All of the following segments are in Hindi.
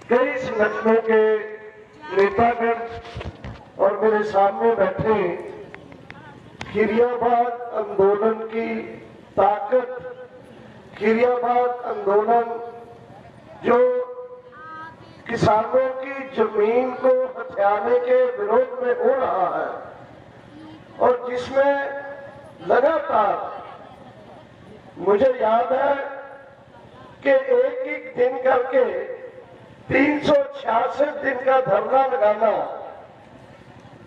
कई संगठनों के नेतागण और मेरे सामने बैठे खिरियाबाद आंदोलन की ताकत, खिरियाबाद आंदोलन जो किसानों की जमीन को हथियाने के विरोध में हो रहा है और जिसमें लगातार मुझे याद है कि एक एक दिन करके 366 दिन का धरना लगाना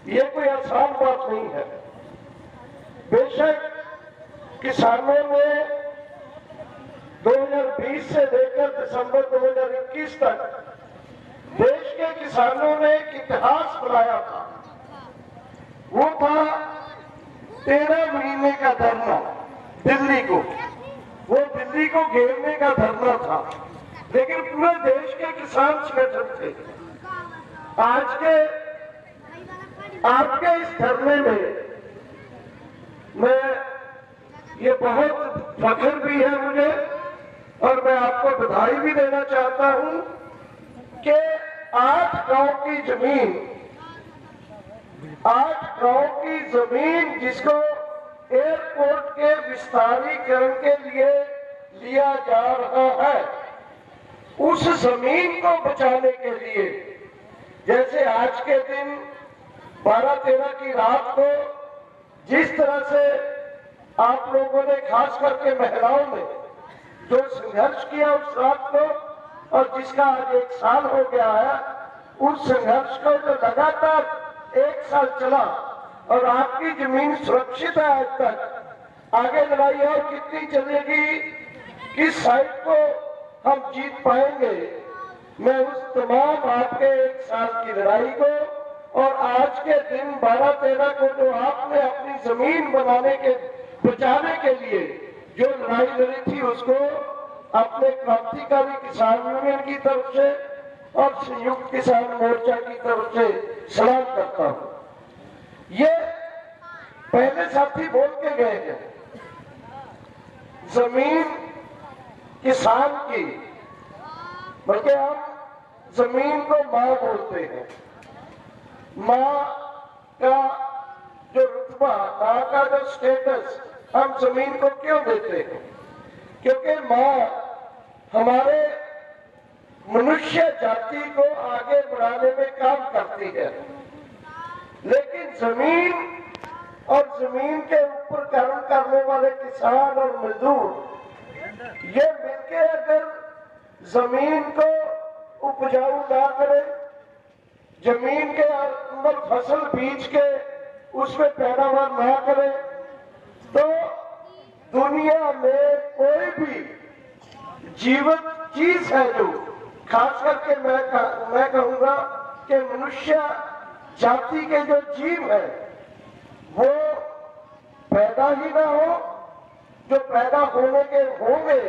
ये कोई आसान बात नहीं है। बेशक किसानों ने 2020 से लेकर दिसंबर 2021 तक देश के किसानों ने एक इतिहास बनाया था। वो था 13 महीने का धरना दिल्ली को, वो दिल्ली को घेरने का धरना था, लेकिन पूरे देश के किसान संगठन थे। आज के आपके इस धरने में मैं ये बहुत फख्र भी है मुझे और मैं आपको बधाई भी देना चाहता हूं कि 8 गांव की जमीन, 8 गांव की जमीन जिसको एयरपोर्ट के विस्तारीकरण के लिए लिया जा रहा है, उस जमीन को बचाने के लिए जैसे आज के दिन 12-13 की रात को जिस तरह से आप लोगों ने खास करके महिलाओं ने जो संघर्ष किया उस रात को और जिसका आज 1 साल हो गया है, उस संघर्ष को जो लगातार 1 साल चला और आपकी जमीन सुरक्षित है आज तक, आगे लड़ाई और कितनी चलेगी, किस साइड को हम जीत पाएंगे, मैं उस तमाम आपके 1 साल की लड़ाई को और आज के दिन 12-13 को जो आपने अपनी जमीन बचाने के लिए जो लड़ाई लड़ी थी उसको अपने क्रांतिकारी किसान यूनियन की तरफ से और संयुक्त किसान मोर्चा की तरफ से सलाम करता हूं। ये पहले साथी बोल के गए हैं, जमीन किसान की, बल्कि हम जमीन को मां बोलते हैं। मां का जो रुतबा, मां का जो स्टेटस हम जमीन को क्यों देते हैं? क्योंकि मां हमारे मनुष्य जाति को आगे बढ़ाने में काम करती है, लेकिन जमीन और जमीन के ऊपर काम करने वाले किसान और मजदूर ये मिलकर अगर जमीन को उपजाऊ ना करें, जमीन के अंदर फसल बीज के उसमें पैदावार ना करें, तो दुनिया में कोई भी जीवित चीज है जो खास करके मैं कहूंगा कि मनुष्य जाति के जो जीव है वो पैदा ही ना हो, जो पैदा होने के होंगे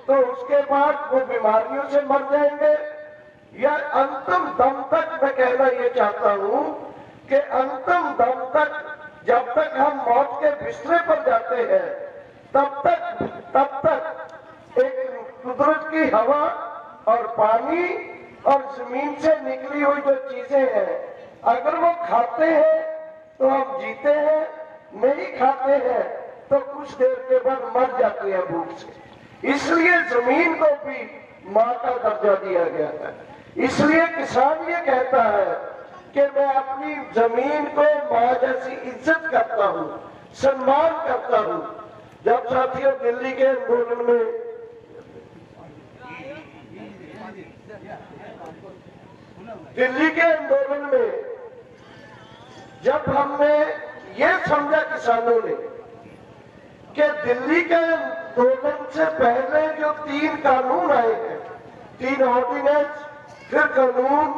तो उसके बाद वो बीमारियों से मर जाएंगे, या अंतिम दम तक मैं कहना ये चाहता हूं कि अंतिम दम तक जब तक हम मौत के बिस्तरे पर जाते हैं तब तक एक कुदरत की हवा और पानी और जमीन से निकली हुई जो चीजें हैं अगर वो खाते हैं तो हम जीते हैं, नहीं खाते हैं तो कुछ देर के बाद मर जाते हैं भूख से। इसलिए जमीन को भी मां का दर्जा दिया गया है। इसलिए किसान ये कहता है कि मैं अपनी जमीन को मां जैसी इज्जत करता हूं, सम्मान करता हूं। जब साथियों दिल्ली के आंदोलन में जब हमने ये समझा किसानों ने कि दिल्ली के आंदोलन से पहले जो 3 कानून आए हैं, 3 ऑर्डिनेंस, फिर कानून,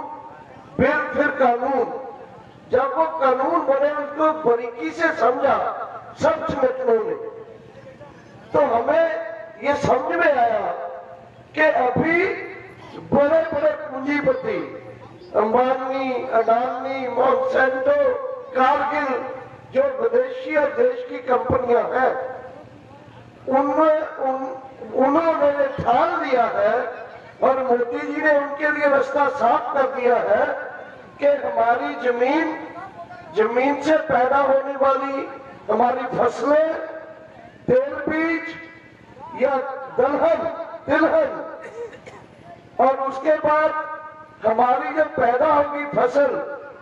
फिर कानून, जब वो कानून बने उनको बारीकी से समझा सब संगठनों ने, तो हमें ये समझ में आया कि अभी बड़े बड़े पूंजीपति अंबानी, अडानी, मोनसेंटो, कारगिल जो विदेशी और देश की कंपनियां हैं, उन्होंने ठान लिया है और मोदी जी ने उनके लिए रास्ता साफ कर दिया है कि हमारी जमीन से पैदा होने वाली हमारी फसलें, तेल बीज या तिलहन और उसके बाद हमारी जब पैदा होगी फसल,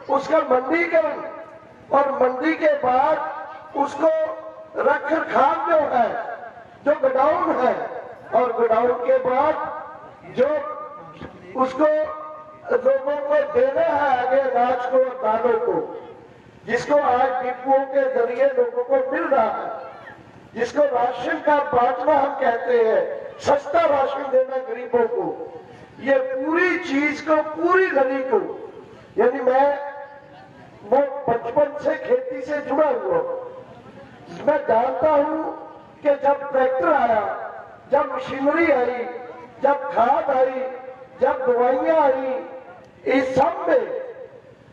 उसका मंडीकरण और मंडी के बाद उसको रख रखाव जो है, जो गोडाउन है, और गोडाउन के बाद जो उसको लोगों को देना है आगे अनाज को और दानों को, जिसको आज डिपुओं के जरिए लोगों को मिल रहा है, जिसको राशन का बांटना हम कहते हैं, सस्ता राशन देना गरीबों को, ये पूरी चीज को, पूरी गली को, यानी मैं बचपन से खेती से जुड़ा हुआ, मैं जानता हूं कि जब ट्रैक्टर आया, जब मशीनरी आई, जब खाद आई, जब दवाइयां आई, इस सब में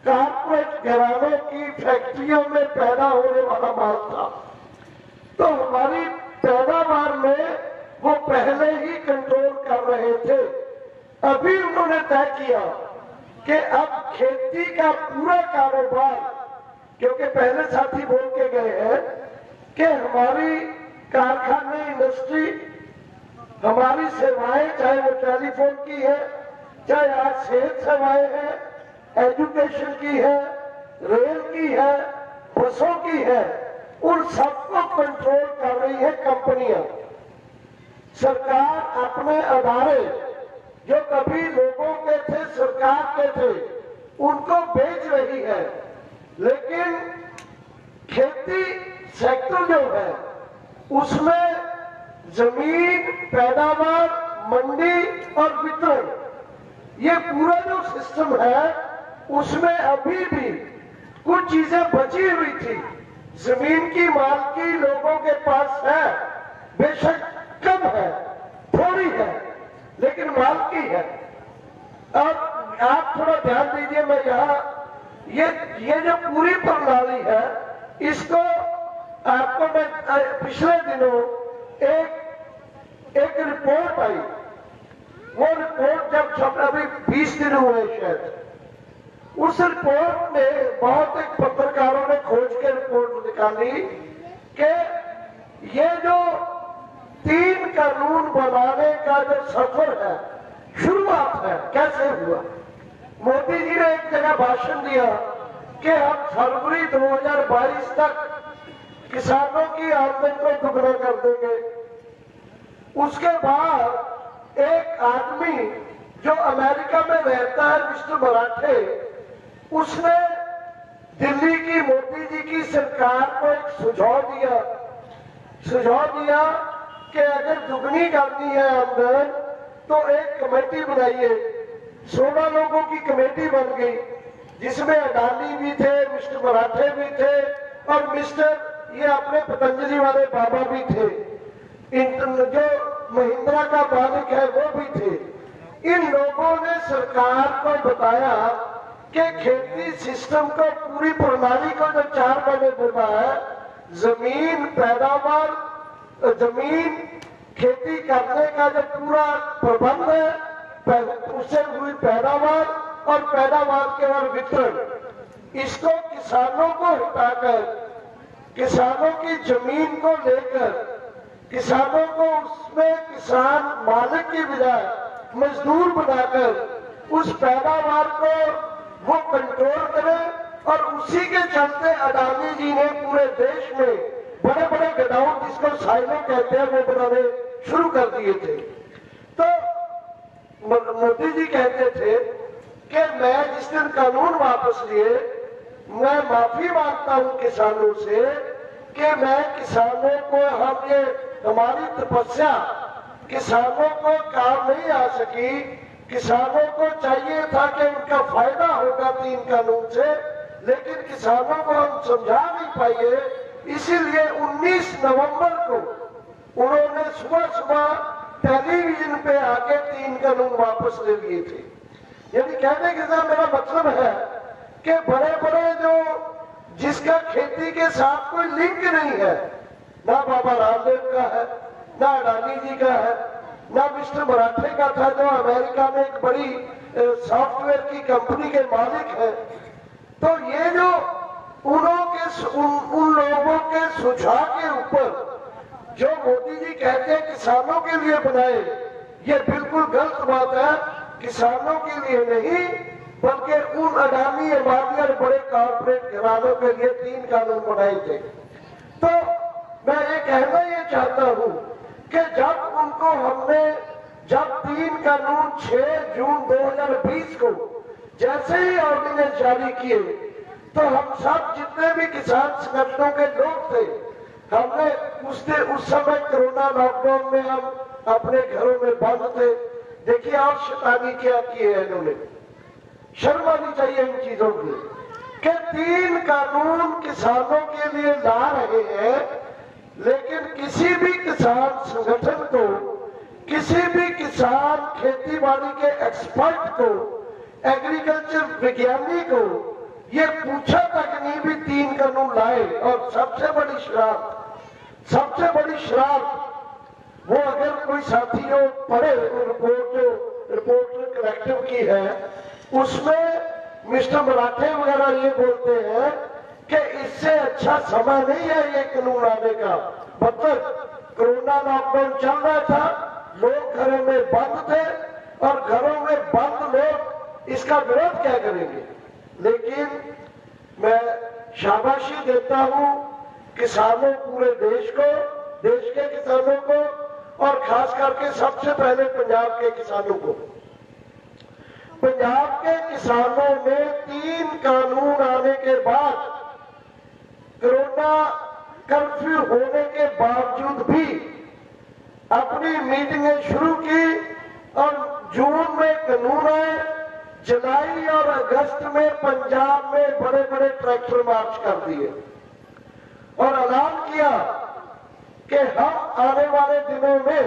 कारपोरेट घरानों की फैक्ट्रियों में पैदा होने वाला माल था। तो हमारी पैदावार में वो पहले ही कंट्रोल कर रहे थे। अभी उन्होंने तय किया कि अब खेती का पूरा कारोबार, क्योंकि पहले साथी बोल के गए हैं कि हमारी कारखाने, इंडस्ट्री, हमारी सेवाएं, चाहे वो टेलीफोन की है, चाहे आज सेहत सेवाएं हैं, एजुकेशन की है, रेल की है, बसों की है, उन सबको कंट्रोल कर रही है कंपनियां। सरकार अपने अदारे जो कभी लोगों के थे, सरकार के थे, उनको बेच रही है। लेकिन खेती सेक्टर जो है उसमें जमीन, पैदावार, मंडी और वितरण, ये पूरा जो सिस्टम है उसमें अभी भी कुछ चीजें बची हुई थी। जमीन की मालकी लोगों के पास है, बेशक कम है, थोड़ी है, लेकिन मालकी है। अब आप थोड़ा ध्यान दीजिए, मैं यहाँ ये जो पूरी प्रणाली है, इसको आपको मैं पिछले दिनों एक रिपोर्ट आई, वो रिपोर्ट जब अभी 20 दिन हुए शायद, उस रिपोर्ट में बहुत एक पत्रकारों ने खोज के रिपोर्ट निकाली कि ये जो 3 कानून बनाने का जो सफर है, शुरुआत है, कैसे हुआ। मोदी जी ने एक जगह भाषण दिया कि हम फरवरी 2022 तक किसानों की आमदन को दुगना कर देंगे। उसके बाद एक आदमी जो अमेरिका में रहता है, मिस्टर मराठे, उसने दिल्ली की मोदी जी की सरकार को एक सुझाव दिया कि अगर दुगनी करनी है आमदन तो एक कमेटी बनाइए। 16 लोगों की कमेटी बन गई, जिसमें अडानी भी थे, मिस्टर मराठे भी थे और मिस्टर ये अपने पतंजलि वाले बाबा भी थे, जो महिंद्रा का मालिक है वो भी थे। इन लोगों ने सरकार को बताया कि खेती सिस्टम को, पूरी प्रणाली को जो 4 महीने बोला है, जमीन, पैदावार, जमीन, खेती करने का जो पूरा प्रबंध है, उससे हुई पैदावार और पैदावार के बाद वितरण, इसको किसानों को हटाकर, किसानों की जमीन को लेकर, किसानों को उसमें किसान मालिक की बजाय मजदूर बनाकर उस पैदावार को वो कंट्रोल करें। और उसी के चलते अडानी जी ने पूरे देश में बड़े बड़े गोडाउन, जिसको साइलो कहते हैं, वो बनाने शुरू कर दिए थे। तो मोदी जी कहते थे कि मैं जिस दिन कानून वापस लिए, मैं माफी मांगता हूं किसानों से कि मैं किसानों को, हम ये हमारी तपस्या किसानों को काम नहीं आ सकी। किसानों को चाहिए था कि उनका फायदा होगा 3 कानून से, लेकिन किसानों को हम समझा नहीं पाए। इसीलिए 19 नवंबर को उन्होंने सुबह सुबह टेलीविजन पे आके 3 कानून वापस ले लिए थे। यानी कहने के साथ मेरा मतलब है कि बड़े बड़े जो, जिसका खेती के साथ कोई लिंक नहीं है, ना बाबा रामदेव का है, ना अडानी जी का है, ना मिस्टर मराठे का था जो अमेरिका में एक बड़ी सॉफ्टवेयर की कंपनी के मालिक है। तो ये जो उन लोगों के सुझाव के ऊपर जो मोदी जी कहते हैं किसानों के लिए बनाए, ये बिल्कुल गलत बात है। किसानों के लिए नहीं बल्कि उन अडानी अंबानी और बड़े कॉर्पोरेट घरानों के लिए 3 कानून बनाए थे। तो मैं ये कहना ये चाहता हूं कि जब 3 कानून 6 जून 2020 को जैसे ही ऑर्डिनेंस जारी किए तो हम सब जितने भी किसान संगठनों के लोग थे, हमने उस समय कोरोना लॉकडाउन में हम अपने घरों में बंद थे। देखिए आप शैतानी क्या की है इन्होंने, शर्म आनी चाहिए इन चीजों की कि 3 कानून किसानों के लिए ला रहे हैं, लेकिन किसी भी किसान संगठन को, किसी भी किसान खेती बाड़ी के एक्सपर्ट को, एग्रीकल्चर विज्ञानी को ये पूछा तक नहीं भी 3 कानून लाए। और सबसे बड़ी शरारत वो अगर कोई साथियों पढ़े रिपोर्ट कलेक्टिव की है, उसमें मिस्टर मराठे वगैरह ये बोलते हैं कि इससे अच्छा समय नहीं है ये कानून लाने का। मतलब कोरोना लॉकडाउन चल रहा था, लोग घरों में बंद थे और घरों में बंद लोग इसका विरोध क्या करेंगे। लेकिन मैं शाबाशी देता हूं किसानों, पूरे देश को, देश के किसानों को, और खास करके सबसे पहले पंजाब के किसानों को। पंजाब के किसानों ने 3 कानून आने के बाद, कोरोना कर्फ्यू होने के बावजूद भी अपनी मीटिंगें शुरू की और जून में कानून आए। जुलाई और अगस्त में पंजाब में बड़े बड़े ट्रैक्टर मार्च कर दिए और ऐलान किया कि हम आने वाले दिनों में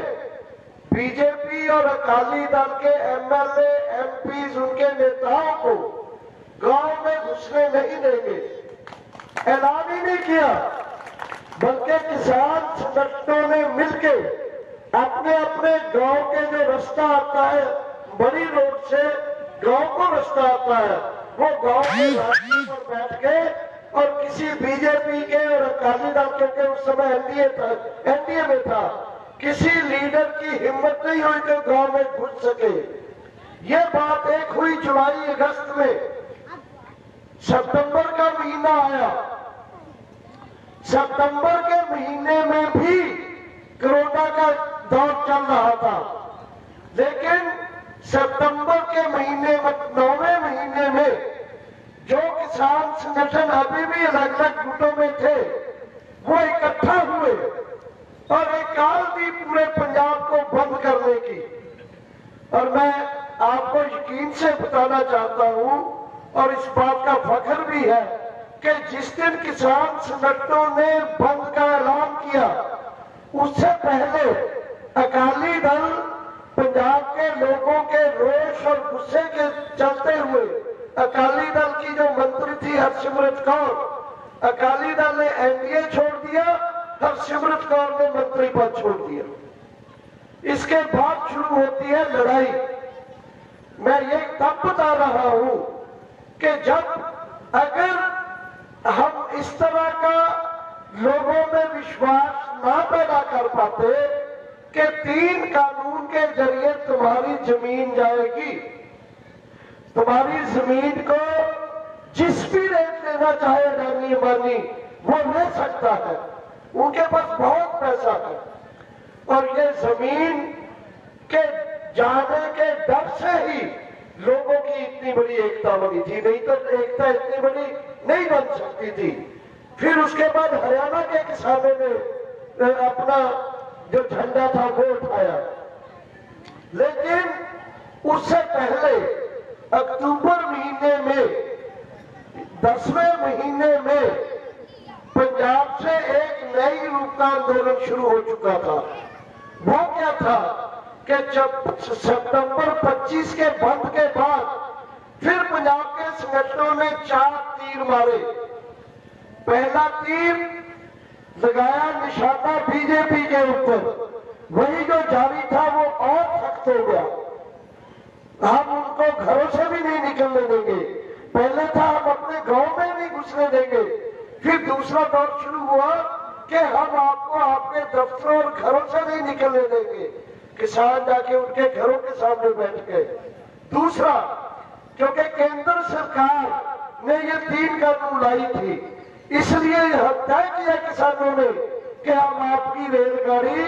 बीजेपी और अकाली दल के एमएलए, एमपीज, उनके नेताओं को गांव में घुसने नहीं देंगे। ऐलान ही नहीं किया, बल्कि किसान संगठनों ने मिलकर अपने अपने गांव के जो रास्ता आता है, बड़ी रोड से गांव को रास्ता आता है, वो गांव के रास्ते पर बैठ के और किसी बीजेपी के और अकाली दल के, उस समय एनडीए में था, किसी लीडर की हिम्मत नहीं हुई कि गांव में घुस सके। ये बात एक हुई जुलाई अगस्त में। सितंबर का महीना आया, सितंबर के महीने में भी कोरोना का दौर चल रहा था, लेकिन सितंबर के महीने में, 9वें महीने में जो किसान संगठन अभी भी अलग अलग गुटों में थे, वो इकट्ठा हुए और एक काल दी पूरे पंजाब को बंद करने की। और मैं आपको यकीन से बताना चाहता हूं और इस बात का फख्र भी है कि जिस दिन किसान संगठनों ने बंद का ऐलान किया, उससे पहले अकाली दल पंजाब के लोगों के रोष और गुस्से के चलते हुए, अकाली दल की जो मंत्री थी हरसिमरत कौर, अकाली दल ने एनडीए छोड़ दिया, हरसिमरत कौर ने मंत्री पद छोड़ दिया। इसके बाद शुरू होती है लड़ाई। मैं ये तब बता रहा हूं कि जब अगर हम इस तरह का लोगों में विश्वास ना पैदा कर पाते कि 3 कानून के जरिए तुम्हारी जमीन जाएगी, तुम्हारी जमीन को जिस भी रेट लेना चाहे अडानी अंबानी वो ले सकता है, उनके पास बहुत पैसा है, और ये जमीन के जाने के डर से ही लोगों की इतनी बड़ी एकता बनी थी, नहीं तो एकता इतनी बड़ी नहीं बन सकती थी। फिर उसके बाद हरियाणा के किसानों ने अपना जो झंडा था वो उठाया, लेकिन उससे पहले अक्टूबर महीने में, 10वें महीने में पंजाब से एक नई रूप का आंदोलन शुरू हो चुका था। वो क्या था कि जब सितंबर 25 के बंद के बाद फिर पंजाब के संगठनों ने 4 तीर मारे। पहला तीर लगाया निशाना बीजेपी के ऊपर, वही जो जारी था वो और सख्त हो गया। हम उनको घरों से भी नहीं निकलने देंगे। पहले था हम अपने गांव में नहीं घुसने देंगे, फिर दूसरा दौर शुरू हुआ कि हम आपको आपके दफ्तरों और घरों से नहीं निकलने देंगे। किसान जाके उनके घरों के सामने बैठ गए। दूसरा, क्योंकि केंद्र सरकार ने ये 3 कानून लाई थी, इसलिए यह तय किया किसानों ने कि हम आपकी रेलगाड़ी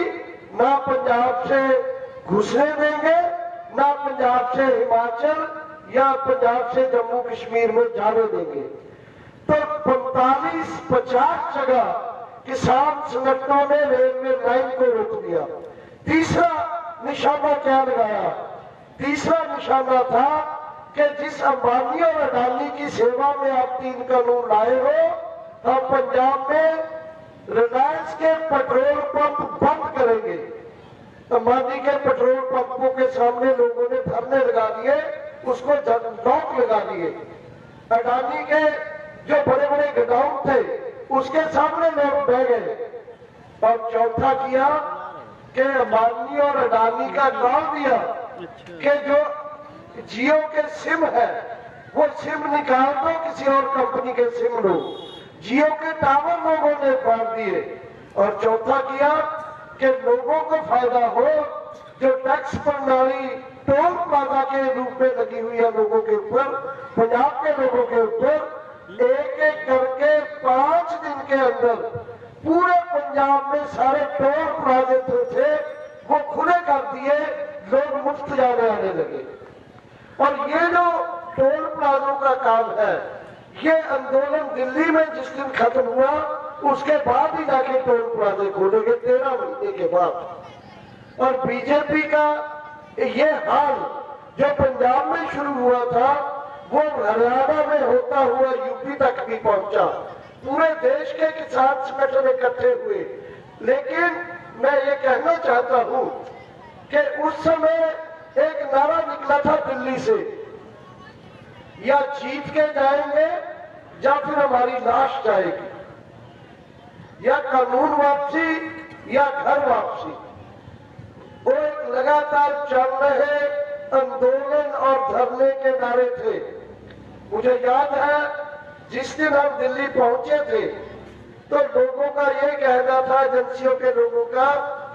ना पंजाब से घुसने देंगे, ना पंजाब से हिमाचल या पंजाब से जम्मू कश्मीर में जाने देंगे। तो 45-50 जगह किसान संगठनों ने रेलवे लाइन को रोक दिया। तीसरा निशाना क्या लगाया? तीसरा निशाना था कि जिस अंबानी और अडानी की सेवा में आप 3 कानून लाए हो, हम पंजाब में रिलायंस के पेट्रोल पंप बंद करेंगे। अंबानी के पेट्रोल पंपों के सामने लोगों ने धरने लगा दिए, उसको लॉक लगा दिए। अडानी के जो बड़े बड़े गोडाउन थे उसके सामने लोग बह गए। और चौथा किया कि अंबानी और अडानी का कॉल दिया कि जो जियो के सिम है वो सिम निकाल दो, किसी और कंपनी के सिम लो। जियो के टावर लोगों ने फाड़ दिए। और चौथा किया कि लोगों को फायदा हो, जो टैक्स प्रणाली टोल प्लाजा के रूप में लगी हुई है लोगों के ऊपर, पंजाब के लोगों के ऊपर, एक एक करके 5 दिन के अंदर पूरे पंजाब में सारे टोल प्लाजे थे वो खुले कर दिए, लोग मुफ्त जाने आने लगे। और ये जो टोल प्लाजों का काम है, ये आंदोलन दिल्ली में जिस दिन खत्म हुआ उसके बाद ही जाके टोल प्लाजे खोलेंगे, 13 महीने के बाद। और बीजेपी का ये हाल जो पंजाब में शुरू हुआ था वो हरियाणा में होता हुआ यूपी तक भी पहुंचा। पूरे देश के किसान संगठन इकट्ठे हुए। लेकिन मैं ये कहना चाहता हूं कि उस समय एक नारा निकला था दिल्ली से, या जीत के जाएंगे या फिर हमारी लाश जाएगी, या कानून वापसी या घर वापसी। वो एक लगातार चल रहे आंदोलन और धरने के नारे थे। मुझे याद है जिस दिन हम दिल्ली पहुंचे थे तो लोगों का ये कहना था, एजेंसियों के लोगों का,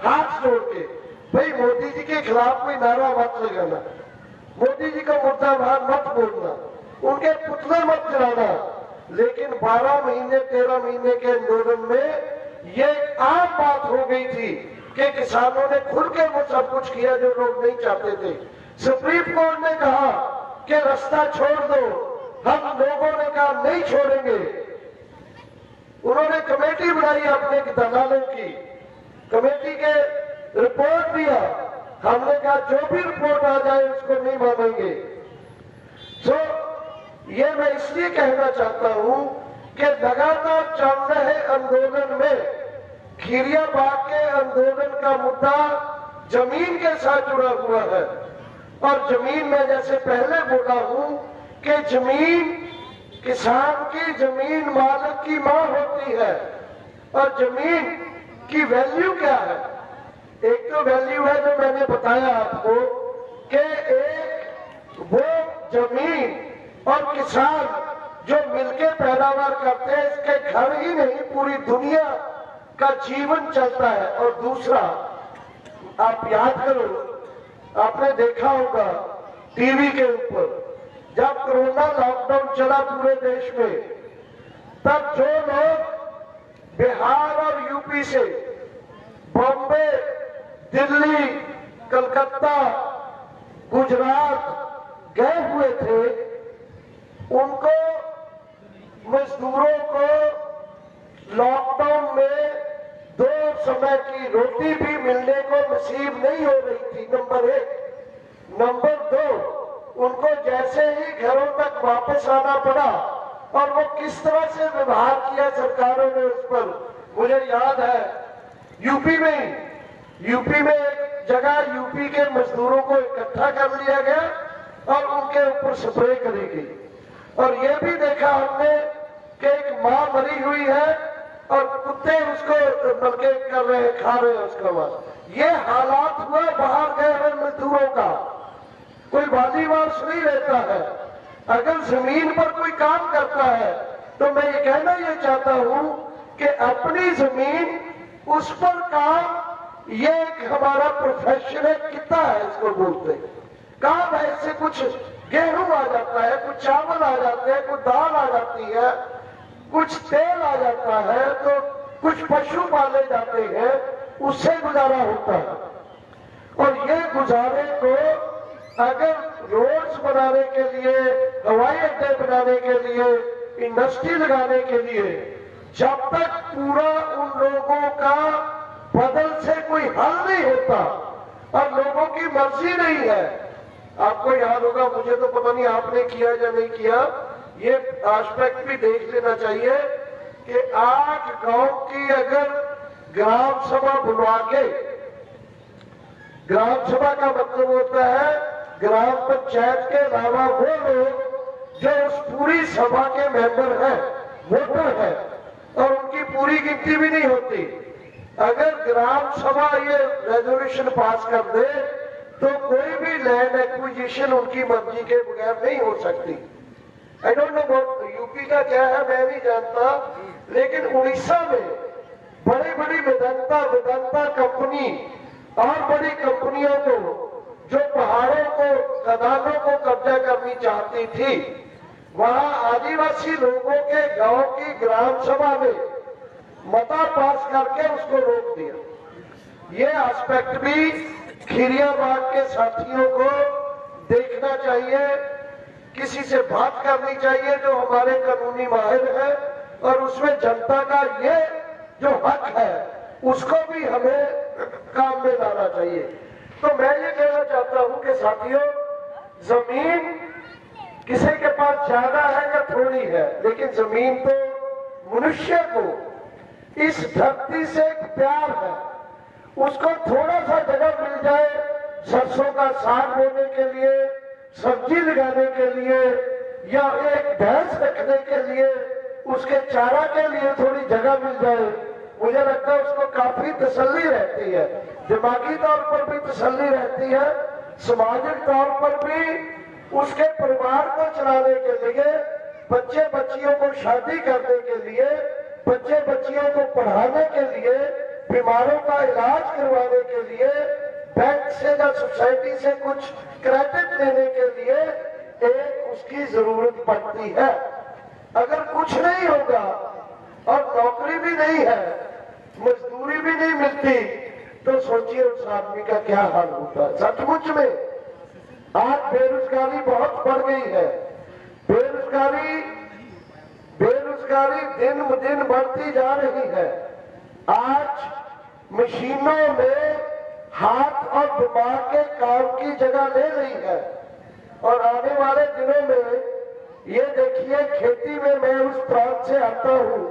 हाथ जोड़ के, भाई मोदी जी के खिलाफ कोई नारा मत लगाना, मोदी जी का मुर्दाबाद मत बोलना, उनके पुतले मत जलाना। लेकिन 12 महीने 13 महीने के आंदोलन में ये आम बात हो गई थी कि किसानों ने खुल के वो सब कुछ किया जो लोग नहीं चाहते थे। सुप्रीम कोर्ट ने कहा कि रास्ता छोड़ दो, हम लोगों ने कहा नहीं छोड़ेंगे। उन्होंने कमेटी बनाई अपने दलालों की, कमेटी के रिपोर्ट दिया, हमने कहा जो भी रिपोर्ट आ जाए उसको नहीं मानेंगे। तो ये मैं इसलिए कहना चाहता हूं कि लगातार चल रहे आंदोलन में खीरियाबाग के आंदोलन का मुद्दा जमीन के साथ जुड़ा हुआ है। और जमीन में जैसे पहले बोला हूं कि जमीन, किसान की जमीन मालिक की मां होती है। और जमीन की वैल्यू क्या है? एक तो वैल्यू है जो मैंने बताया आपको कि एक वो जमीन और किसान जो मिलकर पैदावार करते हैं, इसके घर ही नहीं पूरी दुनिया का जीवन चलता है। और दूसरा, आप याद करो, आपने देखा होगा टीवी के ऊपर जब कोरोना लॉकडाउन चला पूरे देश में, तब जो लोग बिहार और यूपी से बॉम्बे, दिल्ली, कलकत्ता, गुजरात गए हुए थे, उनको, मजदूरों को लॉकडाउन में 2 समय की रोटी भी मिलने को नसीब नहीं हो रही थी, नंबर 1। नंबर 2, उनको जैसे ही घरों तक वापस आना पड़ा और वो किस तरह से व्यवहार किया सरकारों ने उस पर, मुझे याद है यूपी में एक जगह यूपी के मजदूरों को इकट्ठा कर लिया गया और उनके ऊपर स्प्रे करी गई। और ये भी देखा हमने कि एक मां मरी हुई है और कुत्ते उसको बल्कि कर रहे हैं, खा रहे हैं उसका मांस। ये हालात हुआ बाहर गए हुए मजदूरों का। कोई वालीवास नहीं रहता है। अगर जमीन पर कोई काम करता है तो मैं ये कहना ये चाहता हूं कि अपनी जमीन उस पर काम, ये एक हमारा प्रोफेशन है, कितना है इसको बोलते हैं। काम है, इससे कुछ गेहूं आ जाता है, कुछ चावल आ जाते हैं, कुछ दाल आ जाती है, कुछ तेल आ जाता है, तो कुछ पशु पाले जाते हैं, उससे गुजारा होता है। और ये गुजारे को अगर रोड्स बनाने के लिए, हवाई अड्डे बनाने के लिए, इंडस्ट्री लगाने के लिए, जब तक पूरा उन लोगों का बदल से कोई हल नहीं होता और लोगों की मर्जी नहीं है। आपको याद होगा, मुझे तो पता नहीं आपने किया या नहीं किया, ये एस्पेक्ट भी देख लेना चाहिए कि 8 गांव की अगर ग्राम सभा बुलवा के, ग्राम सभा का मतलब होता है ग्राम पंचायत के अलावा वो लोग जो उस पूरी सभा के मेंबर हैं, वोटर हैं, और उनकी पूरी गिनती भी नहीं होती। अगर ग्राम सभा ये रेजोल्यूशन पास कर दे तो कोई भी लैंड एक्विजिशन उनकी मर्जी के बगैर नहीं हो सकती। आई डोंट नो यूपी का क्या है, मैं नहीं जानता, लेकिन उड़ीसा में बड़ी बड़ी वेदांता कंपनी और बड़ी कंपनियों को जो पहाड़ों को, खदानों को कब्जा करनी चाहती थी, वहां आदिवासी लोगों के गांव की ग्राम सभा में मता पास करके उसको रोक दिया। ये एस्पेक्ट भी खिरियाबाग के साथियों को देखना चाहिए, किसी से बात करनी चाहिए जो हमारे कानूनी माहिर है, और उसमें जनता का ये जो हक है उसको भी हमें काम में लाना चाहिए। तो मैं ये कहना चाहता हूं कि साथियों, जमीन किसी के पास ज्यादा है या थोड़ी है, लेकिन जमीन तो मनुष्य को इस धरती से एक प्यार है। उसको थोड़ा सा जगह मिल जाए सरसों का साग बोने के लिए, सब्जी लगाने के लिए, या एक भैंस रखने के लिए, उसके चारा के लिए थोड़ी जगह मिल जाए, मुझे लगता है उसको काफी तसल्ली रहती है। दिमागी तौर पर भी तसल्ली रहती है, सामाजिक तौर पर भी उसके परिवार को चलाने के लिए, बच्चे बच्चियों को शादी करने के लिए, बच्चे बच्चियों को पढ़ाने के लिए, बीमारों का इलाज करवाने के लिए, बैंक से या सोसाइटी से कुछ क्रेडिट लेने के लिए एक उसकी जरूरत पड़ती है। अगर कुछ नहीं होगा और नौकरी भी नहीं है, मजदूरी भी नहीं मिलती, तो सोचिए उस आदमी का क्या हाल होता है। सचमुच में आज बेरोजगारी बहुत बढ़ गई है। बेरोजगारी दिन ब दिन बढ़ती जा रही है। आज मशीनों में हाथ और दिमाग के काम की जगह ले रही है, और आने वाले दिनों में ये देखिए, खेती में मैं उस प्रांत से आता हूं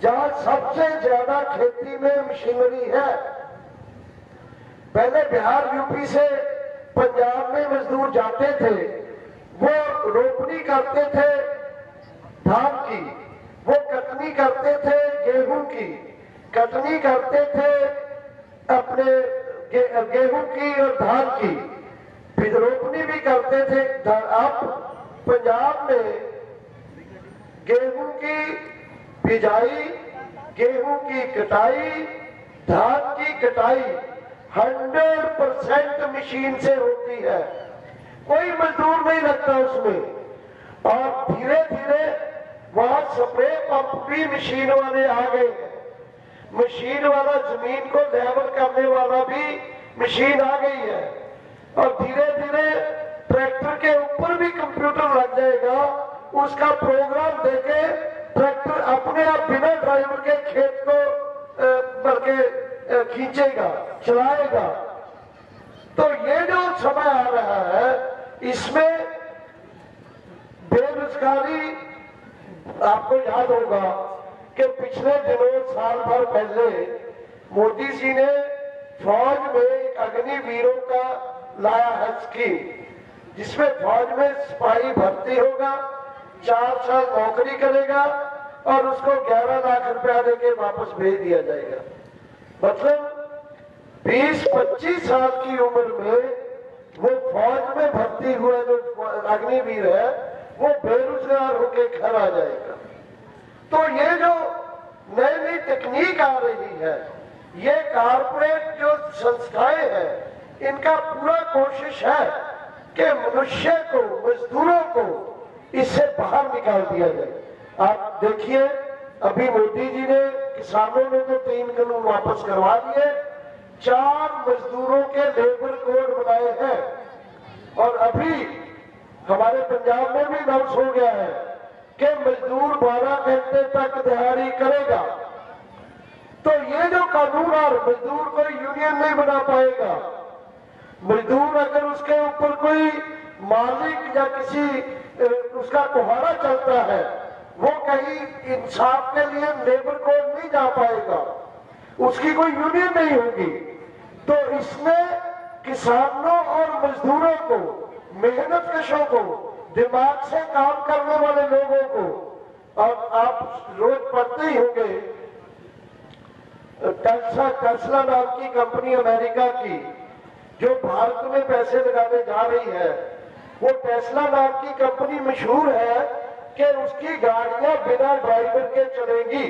जहां सबसे ज्यादा खेती में मशीनरी है। पहले बिहार यूपी से पंजाब में मजदूर जाते थे, वो रोपनी करते थे धान की, वो कटनी करते थे गेहूं की, कटनी करते थे अपने गेहूं की और धान की, फिर रोपनी भी करते थे। अब पंजाब में गेहूं की बिजाई, गेहूं की कटाई, धान की कटाई 100% मशीन से होती है, कोई मजदूर नहीं लगता उसमें। और धीरे धीरे वहां स्प्रे पंप भी मशीन वाले आ गए हैं, मशीन वाला जमीन को लेवल करने वाला भी मशीन आ गई है, और धीरे धीरे ट्रैक्टर के ऊपर भी कंप्यूटर लग जाएगा, उसका प्रोग्राम देके ट्रैक्टर अपने आप बिना ड्राइवर के खेत को बल्कि खींचेगा, चलाएगा। तो ये जो समय आ रहा है, इसमें बेरोजगारी, आपको याद होगा कि पिछले दिनों साल भर पहले मोदी जी ने फौज में एक अग्निवीरों का लाया है स्कीम, जिसमें फौज में सिपाही भर्ती होगा, 4 साल नौकरी करेगा और उसको 11 लाख रुपया देके वापस भेज दिया जाएगा। मतलब 20-25 साल की उम्र में वो फौज में भर्ती हुआ जो अग्निवीर है वो बेरोजगार होकर घर आ जाएगा। तो ये जो नई नई तकनीक आ रही है, ये कारपोरेट जो संस्थाएं हैं, इनका पूरा कोशिश है कि मनुष्य को, मजदूरों को इससे बाहर निकाल दिया जाए। आप देखिए, अभी मोदी जी ने, किसानों ने तो 3 कानून वापस करवा दिए, 4 मजदूरों के लेबर कोड बनाए हैं, और अभी हमारे पंजाब में भी अनाउंस हो गया है कि मजदूर 12 घंटे तक दिहाड़ी करेगा। तो ये जो कानून, और मजदूर कोई यूनियन नहीं बना पाएगा। मजदूर अगर उसके ऊपर कोई मालिक या किसी उसका कुहाड़ा चलता है, वो कहीं इंसाफ के लिए लेबर कोर्ट नहीं जा पाएगा, उसकी कोई यूनियन नहीं होगी। तो इसने किसानों और मजदूरों को, मेहनत कशों को, दिमाग से काम करने वाले लोगों को, और आप रोज पढ़ते ही होंगे, टेस्ला नाम की कंपनी अमेरिका की जो भारत में पैसे लगाने जा रही है, वो टेस्ला नाम की कंपनी मशहूर है कि उसकी गाड़ियां बिना ड्राइवर के चलेंगी,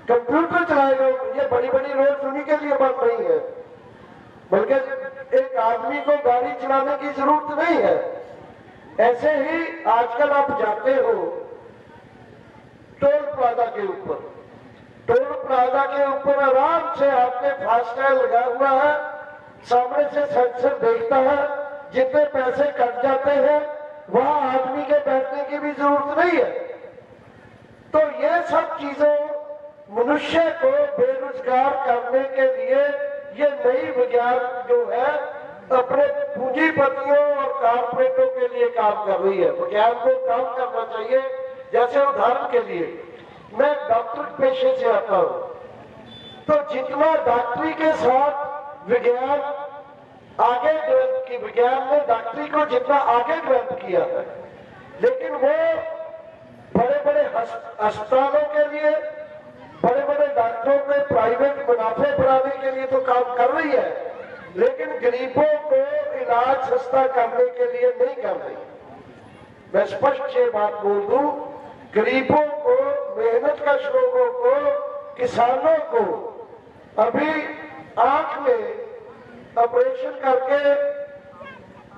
कंप्यूटर चलाएगा। ये बड़ी बड़ी रोड उन्हीं के लिए बन रही है, बल्कि एक आदमी को गाड़ी चलाने की जरूरत नहीं है। ऐसे ही आजकल आप जाते हो टोल प्लाजा के ऊपर, टोल प्लाजा के ऊपर आराम से आपने फास्टैग लगा हुआ है, सामने से सेंसर देखता है, जितने पैसे कट जाते हैं वहां आदमी के बैठने की भी जरूरत नहीं है। तो ये सब चीजों मनुष्य को बेरोजगार करने के लिए ये नई विज्ञान जो है अपने पूंजीपतियों और कारपोरेटों के लिए काम कर रही है। विज्ञान को काम करना चाहिए। जैसे उदाहरण के लिए मैं डॉक्टर पेशे से आता हूं, तो जितना डॉक्टरी के साथ विज्ञान आगे डेवलप की, विज्ञान ने डॉक्टरी को जितना आगे डेवलप किया है, लेकिन वो बड़े बड़े अस्पतालों के लिए, बड़े बड़े डॉक्टरों के प्राइवेट मुनाफे बढ़ाने के लिए तो काम कर रही है, लेकिन गरीबों को इलाज सस्ता करने के लिए नहीं कर रही। मैं स्पष्ट ये बात बोल दूं, गरीबों को, मेहनत कश लोगों को, किसानों को अभी आंख में ऑपरेशन करके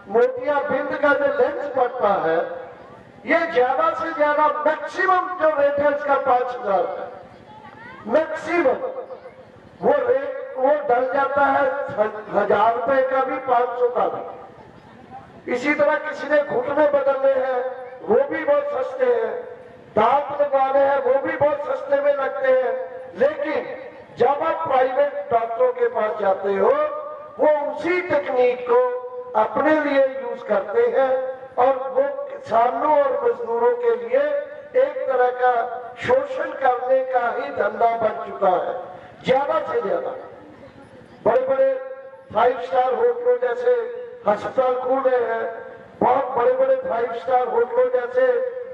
मोतियाबिंद का जो लेंस पड़ता है, ये ज्यादा से ज्यादा मैक्सिमम जो रेट है इसका 5,000 है, मैक्सिमम। वो रेट वो डल जाता है 1,000 रुपए का भी, 500 का भी। इसी तरह किसी ने घुटने बदलने हैं, वो भी बहुत सस्ते हैं, दांत लगवाने हैं, वो भी बहुत सस्ते में लगते हैं। लेकिन जब आप प्राइवेट डॉक्टरों के पास जाते हो, वो उसी तकनीक को अपने लिए यूज करते हैं, और वो किसानों और मजदूरों के लिए एक तरह का शोषण करने का ही धंधा बन चुका है। ज्यादा से ज्यादा बड़े बड़े 5 स्टार होटलों जैसे अस्पताल खुल रहे हैं, बहुत बड़े बड़े 5 स्टार होटलों जैसे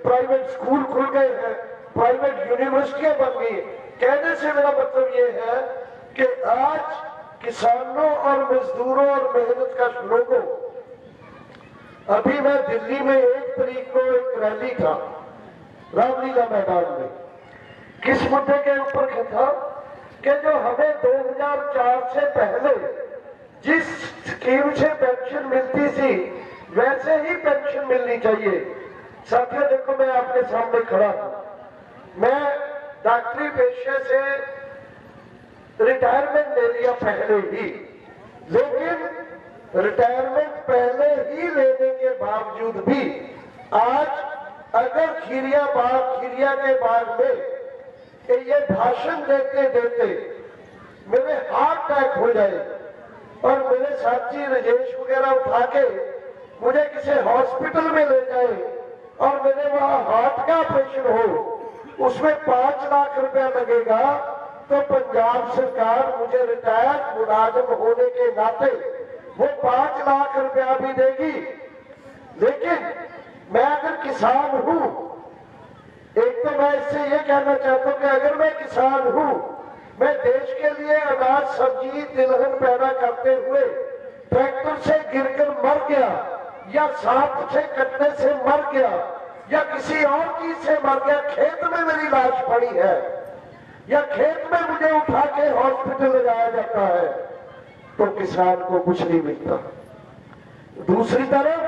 प्राइवेट स्कूल खुल गए हैं, प्राइवेट यूनिवर्सिटियां बन गई। कहने से मेरा मतलब ये है कि आज किसानों और मजदूरों और मेहनत का लोगों, अभी मैं दिल्ली में 1 तारीख को एक रैली था रामलीला मैदान में, किस मुद्दे के ऊपर था कि जो हमें 2004 से पहले जिस स्कीम से पेंशन मिलती थी वैसे ही पेंशन मिलनी चाहिए। साथियों देखो, मैं आपके सामने खड़ा हूं, मैं डॉक्टरी पेशे से रिटायरमेंट ले लिया पहले ही, लेकिन रिटायरमेंट पहले ही लेने के बावजूद भी आज अगर खीरिया के बाग में ये भाषण देते देते मेरे हार्ट अटैक हो जाए और मेरे साथी राजेश वगैरह उठा के मुझे किसी हॉस्पिटल में ले जाए और मेरे वहां हार्ट का ऑपरेशन हो, उसमें 5 लाख रुपया लगेगा, तो पंजाब सरकार मुझे रिटायर्ड मुलाजिम होने के नाते वो 5 लाख रुपया भी देगी। लेकिन मैं अगर किसान हूं, एक तो मैं इससे ये कहना चाहता हूं कि अगर मैं किसान हूं मैं देश के लिए अनाज सब्जी तिलहन पैदा करते हुए ट्रैक्टर से गिरकर मर गया, या सांप से कटने से मर गया, या किसी और चीज से मर गया, खेत में मेरी लाश पड़ी है, या खेत में मुझे उठा के हॉस्पिटल ले जाया जाता है, तो किसान को कुछ नहीं मिलता। दूसरी तरफ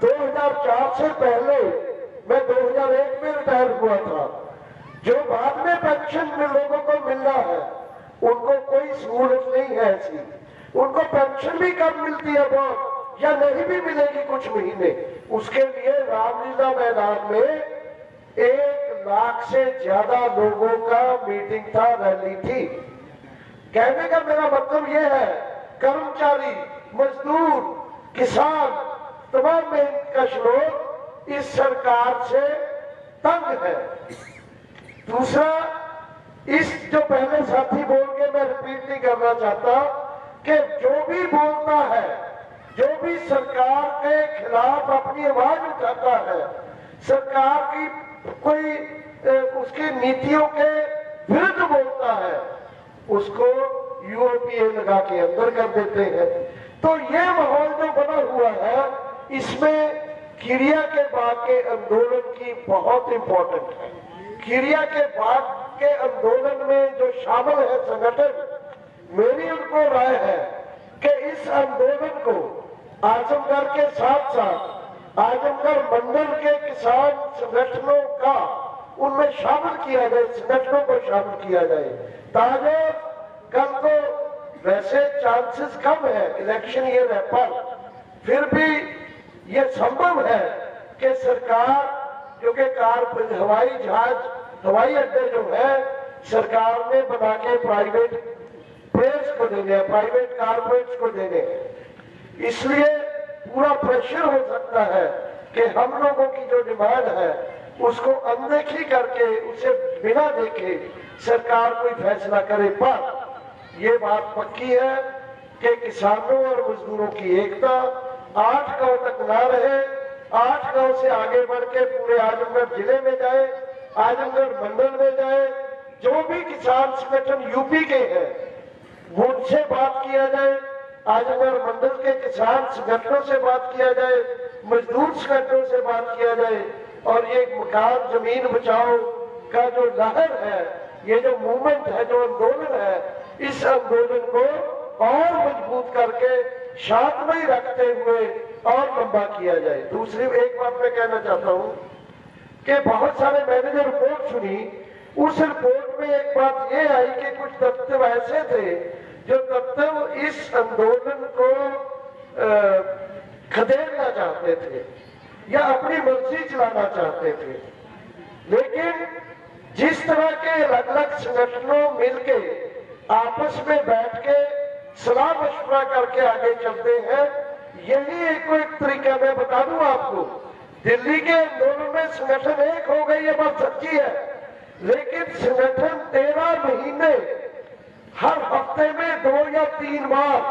2004 से पहले मैं 2001 में रिटायर हुआ था। जो बाद में पेंशन में लोगों को मिलना है उनको कोई सहूलत नहीं है ऐसी, उनको पेंशन भी कम मिलती है बहुत, या नहीं भी मिलेगी कुछ महीने। उसके लिए रामलीला मैदान में 1 लाख से ज्यादा लोगों का मीटिंग था, रैली थी। कहने का मेरा मतलब यह है, कर्मचारी, मजदूर, किसान, तमाम मेहनतकश लोग इस सरकार से तंग है। दूसरा, इस जो पहले साथी बोल के मैं रिपीट नहीं करना चाहता कि जो भी बोलता है, जो भी सरकार के खिलाफ अपनी आवाज उठाता है, सरकार की कोई उसकी नीतियों के विरुद्ध बोलता है, उसको यूएपीए लगा के अंदर कर देते हैं। तो ये माहौल जो बना हुआ है, इसमें खिरिया के बाद के आंदोलन की बहुत इंपॉर्टेंट है। खिरिया के बाद के आंदोलन में जो शामिल है संगठन, मेरी उनको राय है कि इस आंदोलन को आजमगढ़ के साथ साथ आजमगढ़ मंडल के किसान संगठनों का उनमें शामिल किया जाए, संगठनों को शामिल किया जाए, ताकि कल को वैसे चांसेस कम है, इलेक्शन ईयर है, पर फिर भी ये संभव है कि सरकार जो कि हवाई जहाज, हवाई अड्डे जो है सरकार ने बना के प्राइवेट प्लेयर्स को देने, प्राइवेट कारपोरेट्स को देने, इसलिए पूरा प्रेशर हो सकता है कि हम लोगों की जो डिमांड है उसको अनदेखी करके, उसे बिना देखे सरकार कोई फैसला करे। पर ये बात पक्की है कि किसानों और मजदूरों की एकता 8 गांव तक ना रहे, 8 गांव से आगे बढ़ के पूरे आजमगढ़ जिले में जाए, आजमगढ़ मंडल में जाए, जो भी किसान संगठन यूपी के हैं उनसे बात किया जाए, आजमगढ़ मंडल के किसान संगठनों से बात किया जाए, मजदूर संगठनों से बात किया जाए, और ये मकान जमीन बचाओ का जो लहर है, ये जो मूवमेंट है, जो आंदोलन है, इस आंदोलन को और मजबूत करके शांतमय रखते हुए और लंबा किया जाए। दूसरी एक बात मैं कहना चाहता हूं कि बहुत सारे मैंने जो रिपोर्ट सुनी, उस रिपोर्ट में एक बात ये आई कि कुछ तथ्य ऐसे थे जो तथ्य इस आंदोलन को खदेड़ना चाहते थे या अपनी मर्जी चलाना चाहते थे। लेकिन जिस तरह के अलग अलग संगठनों मिलके आपस में बैठ के सलाह मशवरा करके आगे चलते हैं, यही एक तरीका मैं बता दूं आपको। दिल्ली के आंदोलन में संगठन एक हो गई, ये बात सच्ची है, लेकिन संगठन 13 महीने हर हफ्ते में 2 या 3 बार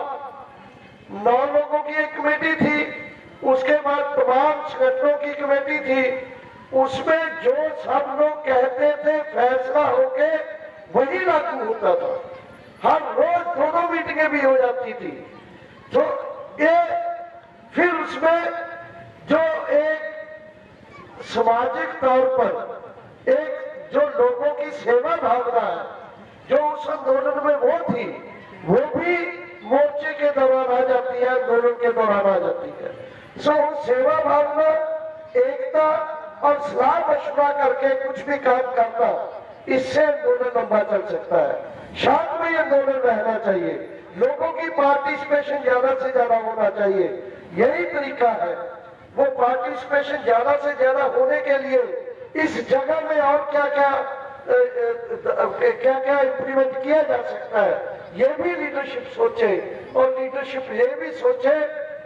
9 लोगों की एक कमेटी थी, उसके बाद तमाम संगठनों की कमेटी थी, उसमें जो सब लोग कहते थे फैसला होके वही लागू होता था। हर रोज 2-2 मीटिंगें भी हो जाती थी। तो ये फिर उसमें जो एक सामाजिक तौर पर एक जो लोगों की सेवा भावना है, जो उस आंदोलन में वो थी, वो भी मोर्चे के दौरान आ जाती है, आंदोलन के दौरान आ जाती है। सो सेवा भावना, एकता और सलाह मशवरा करके कुछ भी काम करना, इससे आंदोलन लंबा चल सकता है। शांतमय आंदोलन रहना चाहिए, लोगों की पार्टिसिपेशन ज्यादा से ज्यादा होना चाहिए, यही तरीका है। वो पार्टिसिपेशन ज्यादा से ज्यादा होने के लिए इस जगह में और क्या क्या इम्प्लीमेंट किया जा सकता है, ये भी लीडरशिप सोचे, और लीडरशिप ये भी सोचे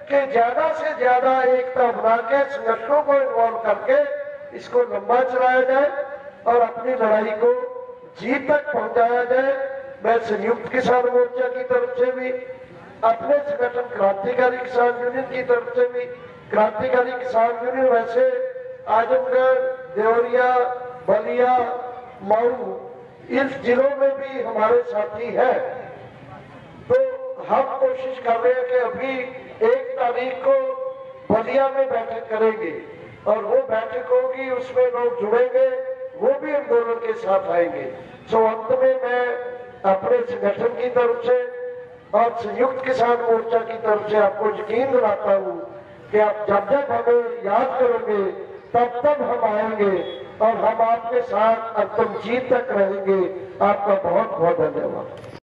कि ज्यादा से ज्यादा एकता बना के संगठनों को इन्वॉल्व करके इसको लंबा चलाया जाए और अपनी लड़ाई को जीत तक पहुंचाया जाए। मैं संयुक्त किसान मोर्चा की तरफ से भी, अपने संगठन क्रांतिकारी किसान यूनियन की तरफ से भी, क्रांतिकारी किसान यूनियन वैसे आजमगढ़, देवरिया, बलिया, मऊ, इस जिलों में भी हमारे साथी हैं, तो हम कोशिश कर रहे हैं कि अभी 1 तारीख को बलिया में बैठक करेंगे और वो बैठक होगी, उसमें लोग जुड़ेंगे, वो भी आंदोलन के साथ आएंगे। तो अंत में मैं अपने संगठन की तरफ से और संयुक्त किसान मोर्चा की तरफ से आपको यकीन दिलाता हूँ कि आप जब जब हमें याद करोगे तब तब हम आएंगे और हम आपके साथ अंतिम जीत तक रहेंगे। आपका बहुत बहुत धन्यवाद।